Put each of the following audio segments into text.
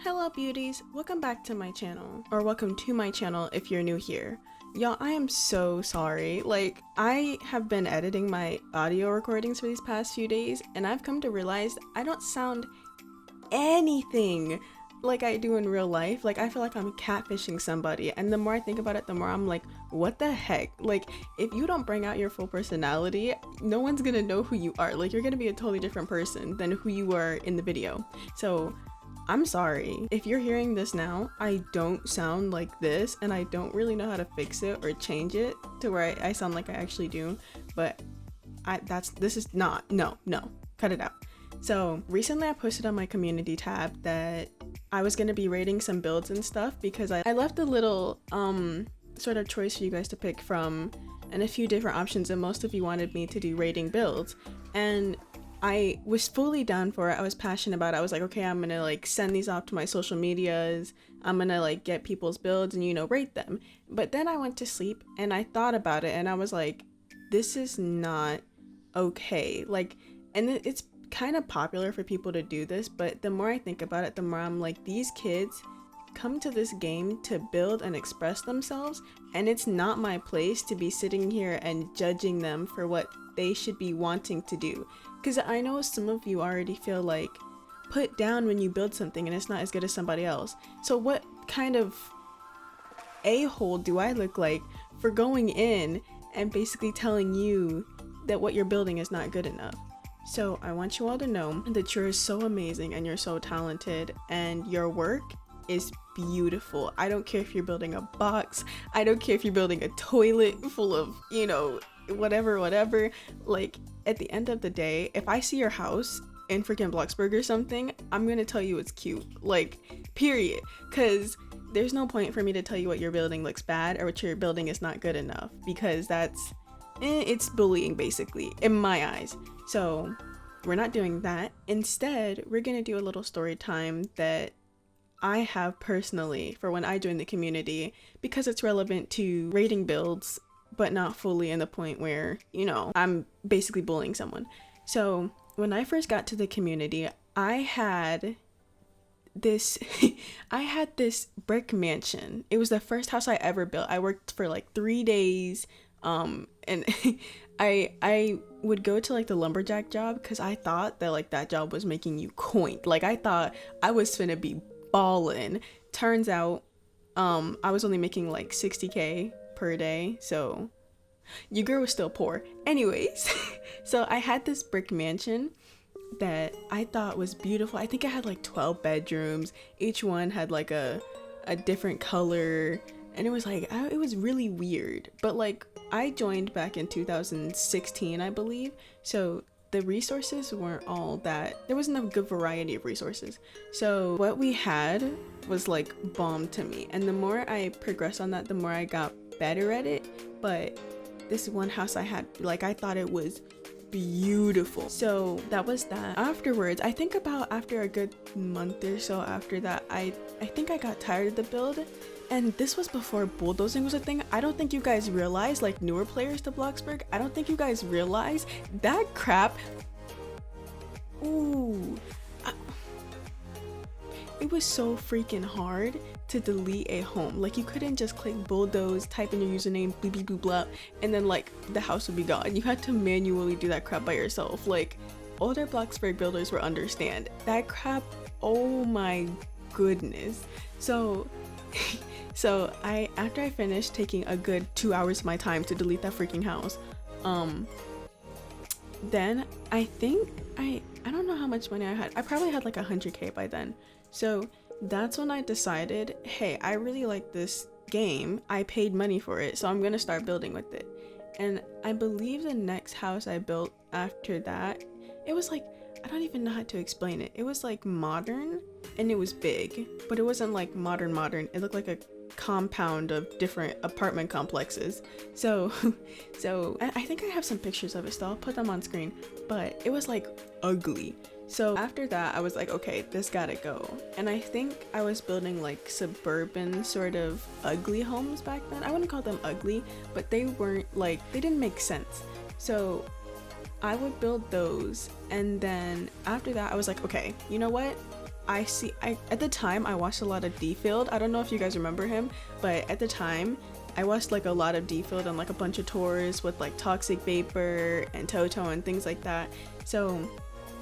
Hello beauties, welcome back to my channel, or welcome to my channel if you're new here. Y'all, I am so sorry. Like, I have been editing my audio recordings for these past few days, and I've come to realize I don't sound anything like I do in real life. Like, I feel like I'm catfishing somebody, and the more I think about it, the more I'm like, what the heck? Like, if you don't bring out your full personality, no one's gonna know who you are. Like, you're gonna be a totally different person than who you were in the video. So I'm sorry. If you're hearing this now, I don't sound like this, and I don't really know how to fix it or change it to where I sound like I actually do, but this is not, no, cut it out. So recently I posted on my community tab that I was going to be rating some builds and stuff, because I left a little sort of choice for you guys to pick from, and a few different options, and most of you wanted me to do rating builds, and I was fully down for it. I was passionate about it. I was like, okay, I'm gonna like send these off to my social medias. I'm gonna like get people's builds and, you know, rate them. But then I went to sleep and I thought about it and I was like, this is not okay. Like, and it's kind of popular for people to do this, but the more I think about it, the more I'm like, these kids come to this game to build and express themselves, and it's not my place to be sitting here and judging them for what they should be wanting to do. Because I know some of you already feel like put down when you build something and it's not as good as somebody else. So what kind of a-hole do I look like for going in and basically telling you that what you're building is not good enough? So I want you all to know that you're so amazing and you're so talented, and your work is beautiful. I don't care if you're building a box, I don't care if you're building a toilet full of, you know, whatever. Like, at the end of the day, if I see your house in freaking Bloxburg or something, I'm gonna tell you it's cute, like, period. Because there's no point for me to tell you what your building looks bad or what your building is not good enough, because that's it's bullying basically in my eyes. So we're not doing that. Instead, we're gonna do a little story time that I have personally for when I joined the community, because it's relevant to rating builds, but not fully in the point where, you know, I'm basically bullying someone. So when I first got to the community, I had this brick mansion. It was the first house I ever built. I worked for like 3 days, and I would go to like the lumberjack job because I thought that like that job was making you coin. Like, I thought I was finna be ballin'. Turns out I was only making like 60k per day, so your girl was still poor. Anyways, so I had this brick mansion that I thought was beautiful. I think I had like 12 bedrooms. Each one had like a different color, and it was like, it was really weird. But like, I joined back in 2016, I believe, so the resources weren't all that, there wasn't a good variety of resources. So what we had was like bomb to me, and the more I progressed on that, the more I got better at it. But this one house I had, like, I thought it was beautiful. So that was that. Afterwards, I think about after a good month or so after that, I think I got tired of the build. And this was before bulldozing was a thing. I don't think you guys realize, like newer players to Bloxburg, I don't think you guys realize that crap. Ooh, it was so freaking hard to delete a home. Like, you couldn't just click bulldoze, type in your username, blah blah blah blah, and then like the house would be gone. You had to manually do that crap by yourself. Like, older Bloxburg builders will understand that crap. Oh my goodness. So after I finished taking a good 2 hours of my time to delete that freaking house, then I think I don't know how much money I had. I probably had like 100k by then. So that's when I decided, hey, I really like this game. I paid money for it, so I'm gonna start building with it. And I believe the next house I built after that, it was like, I don't even know how to explain it. It was like modern and it was big, but it wasn't like modern. It looked like a compound of different apartment complexes. So I think I have some pictures of it still. I'll put them on screen, but it was like ugly. So after that, I was like, okay, this gotta go. And I think I was building like suburban sort of ugly homes back then. I wouldn't call them ugly, but they weren't like, they didn't make sense. So I would build those, and then after that I was like, okay, you know what, at the time I watched a lot of Dfield. I don't know if you guys remember him, but at the time I watched like a lot of Dfield and like a bunch of tours with like Toxic Vapor and Toto and things like that. So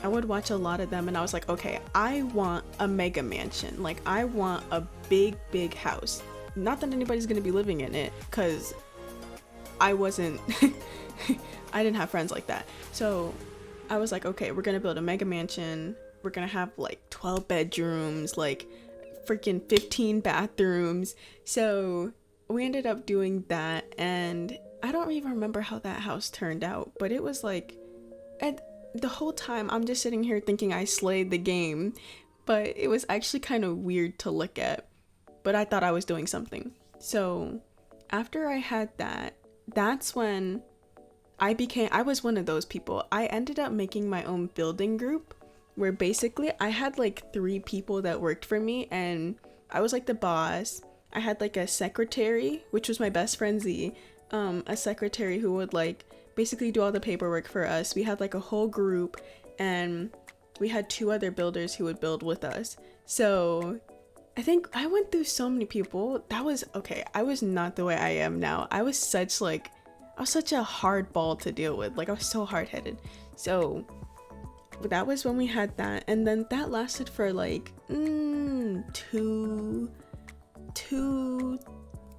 I would watch a lot of them and I was like, okay, I want a mega mansion. Like I want a big house. Not that anybody's gonna be living in it, because I wasn't I didn't have friends like that. So I was like, okay, we're gonna build a mega mansion. We're gonna have like 12 bedrooms, like freaking 15 bathrooms. So we ended up doing that, and I don't even remember how that house turned out, but it was like, and the whole time I'm just sitting here thinking I slayed the game, but it was actually kind of weird to look at, but I thought I was doing something. So after I had that, that's when I was one of those people. I ended up making my own building group, where basically I had like 3 people that worked for me, and I was like the boss. I had like a secretary, which was my best friend Z, a secretary who would like basically do all the paperwork for us. We had like a whole group, and we had 2 other builders who would build with us. So I think I went through so many people. That was okay. I was not the way I am now. I was such a hard ball to deal with. Like I was so hard-headed. So that was when we had that, and then that lasted for like 2-3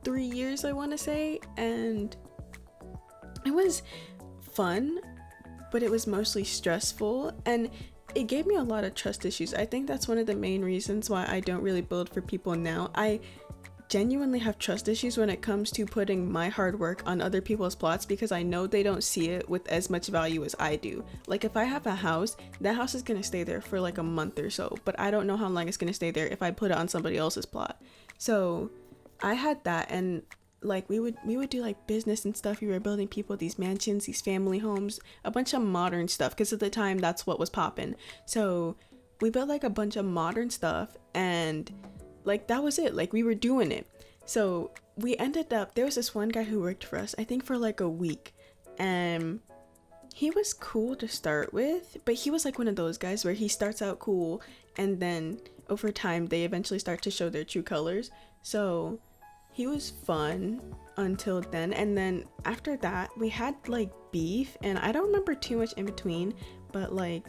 years, I want to say, and it was fun, but it was mostly stressful, and it gave me a lot of trust issues. I think that's one of the main reasons why I don't really build for people now. I genuinely have trust issues when it comes to putting my hard work on other people's plots, because I know they don't see it with as much value as I do. Like if I have a house, that house is gonna stay there for like a month or so, but I don't know how long it's gonna stay there if I put it on somebody else's plot. So I had that, and like we would do like business and stuff. We were building people these mansions, these family homes, a bunch of modern stuff, because at the time that's what was popping. So we built like a bunch of modern stuff, and like that was it. Like we were doing it. So we ended up, there was this one guy who worked for us, I think for like a week, and he was cool to start with, but he was like one of those guys where he starts out cool, and then over time they eventually start to show their true colors. So he was fun until then, and then after that we had like beef, and I don't remember too much in between, but like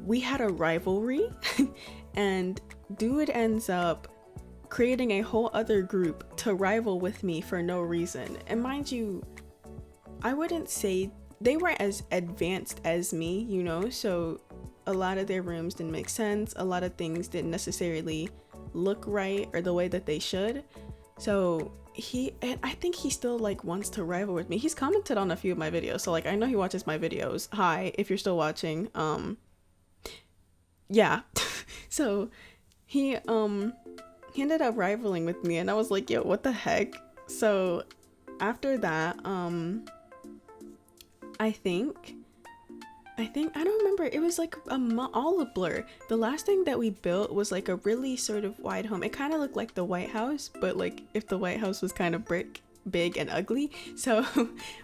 we had a rivalry and dude ends up creating a whole other group to rival with me for no reason. And mind you, I wouldn't say they weren't as advanced as me, you know, so a lot of their rooms didn't make sense. A lot of things didn't necessarily look right or the way that they should. So and I think he still like wants to rival with me. He's commented on a few of my videos, so like I know he watches my videos. Hi, if you're still watching. Yeah. So he ended up rivaling with me, and I was like, yo, what the heck? So after that, I think I don't remember, it was like all a blur. The last thing that we built was like a really sort of wide home. It kind of looked like the White House, but like if the White House was kind of big and ugly. So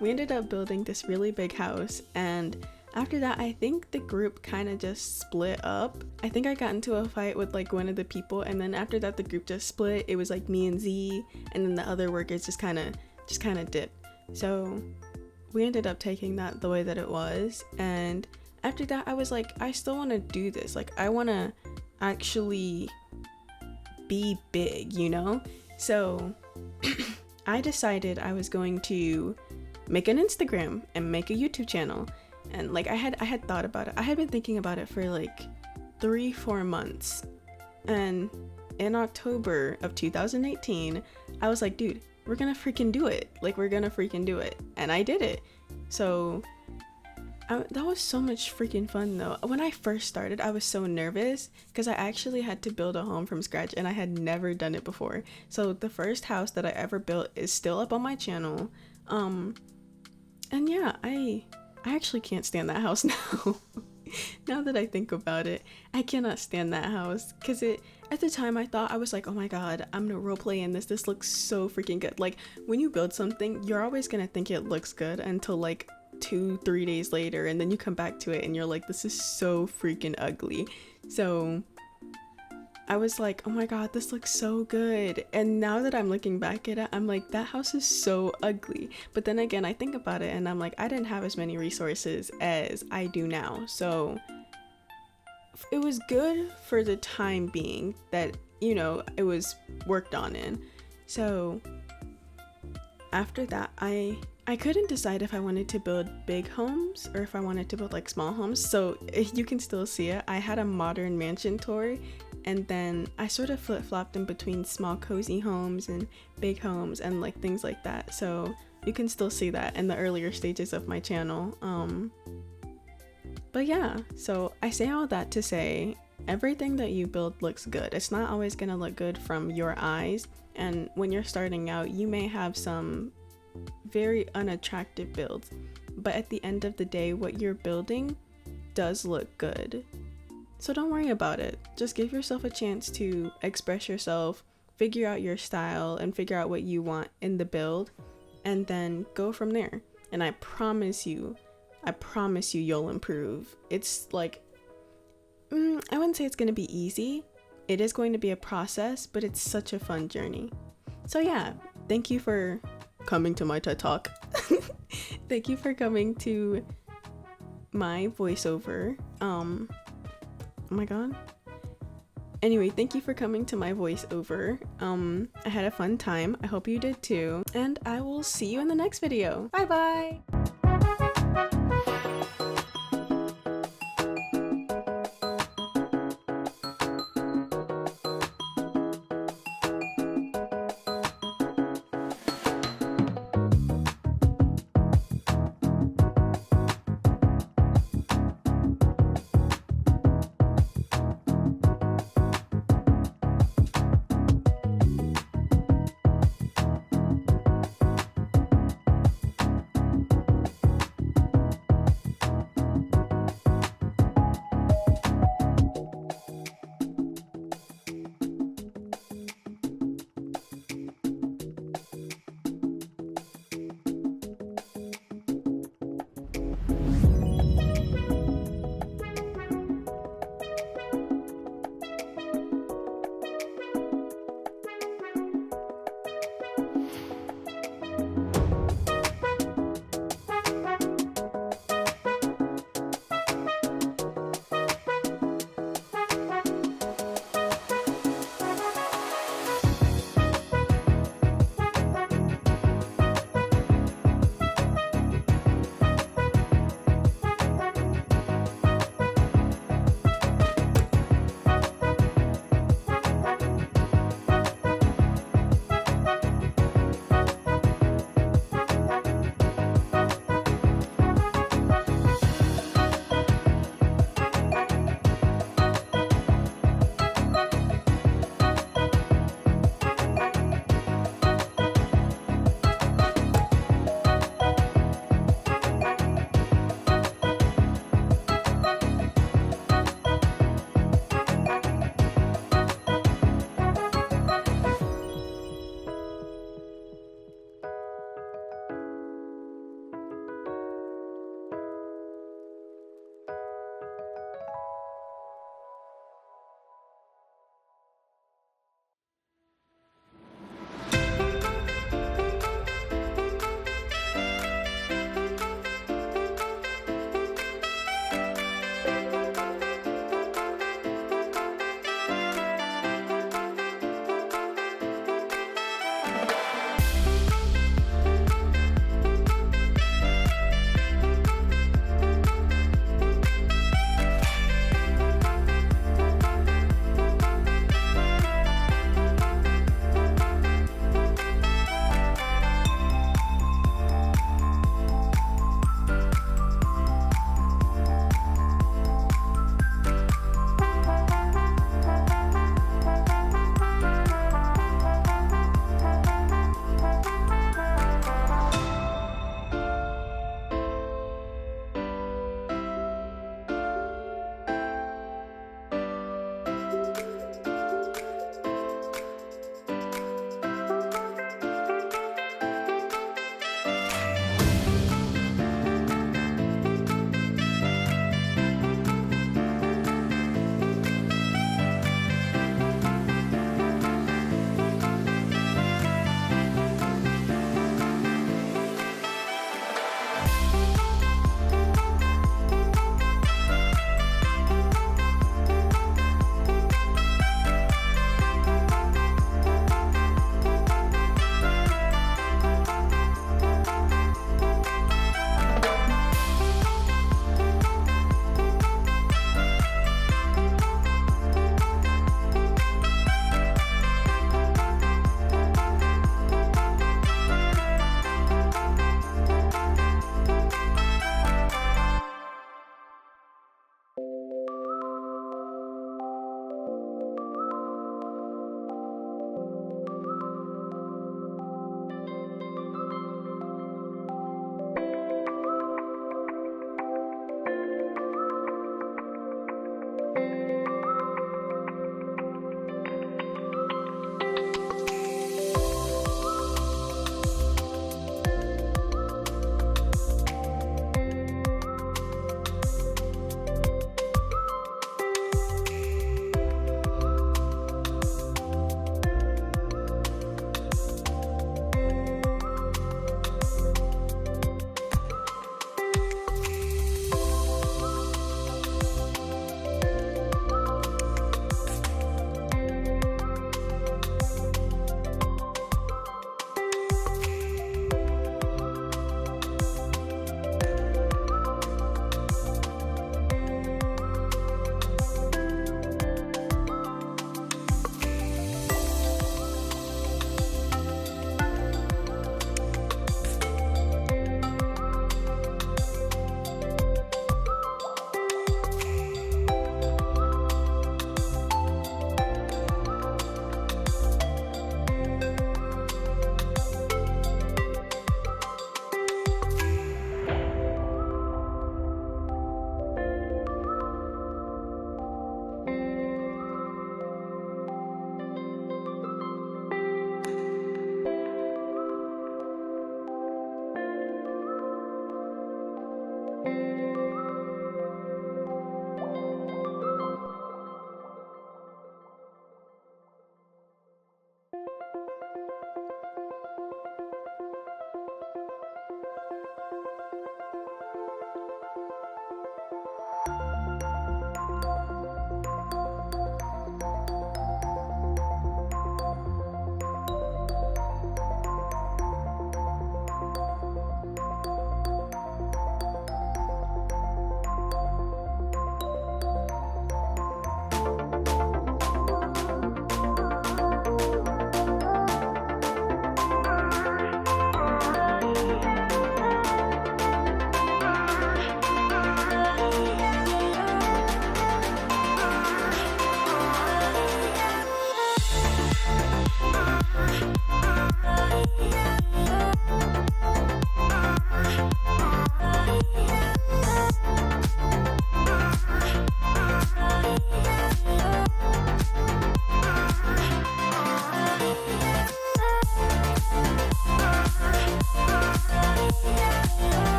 we ended up building this really big house, and after that I think the group kind of just split up. I think I got into a fight with like one of the people, and then after that the group just split. It was like me and Z, and then the other workers just kind of dipped. So we ended up taking that the way that it was, and after that I was like, I still want to do this. Like I want to actually be big, you know? So I decided I was going to make an Instagram and make a YouTube channel. And like I had thought about it. I had been thinking about it for like 3-4 months, and in October of 2018 I was like, dude, we're gonna freaking do it. Like we're gonna freaking do it. And I did it. So that was so much freaking fun though. When I first started, I was so nervous because I actually had to build a home from scratch, and I had never done it before. So the first house that I ever built is still up on my channel. And yeah, I actually can't stand that house now. Now that I think about it, I cannot stand that house, because at the time I thought, I was like, oh my god, I'm gonna roleplay in this looks so freaking good. Like when you build something, you're always gonna think it looks good until like 2-3 days later, and then you come back to it and you're like, this is so freaking ugly. So I was like, oh my god, this looks so good. And now that I'm looking back at it, I'm like, that house is so ugly. But then again, I think about it and I'm like, I didn't have as many resources as I do now. So it was good for the time being that, you know, it was worked on in. So after that, I couldn't decide if I wanted to build big homes or if I wanted to build like small homes. So you can still see it. I had a modern mansion tour, and then I sort of flip-flopped in between small cozy homes and big homes and like things like that. So you can still see that in the earlier stages of my channel. But yeah, so I say all that to say everything that you build looks good. It's not always gonna look good from your eyes, and when you're starting out, you may have some very unattractive builds, but at the end of the day, what you're building does look good. So don't worry about it. Just give yourself a chance to express yourself, figure out your style, and figure out what you want in the build, and then go from there. And I promise you you'll improve. It's like, I wouldn't say it's going to be easy. It is going to be a process, but it's such a fun journey. So yeah, thank you for coming to my TED Talk. Thank you for coming to my voiceover. Oh my god. Anyway, thank you for coming to my voiceover. I had a fun time. I hope you did too. And I will see you in the next video. Bye bye!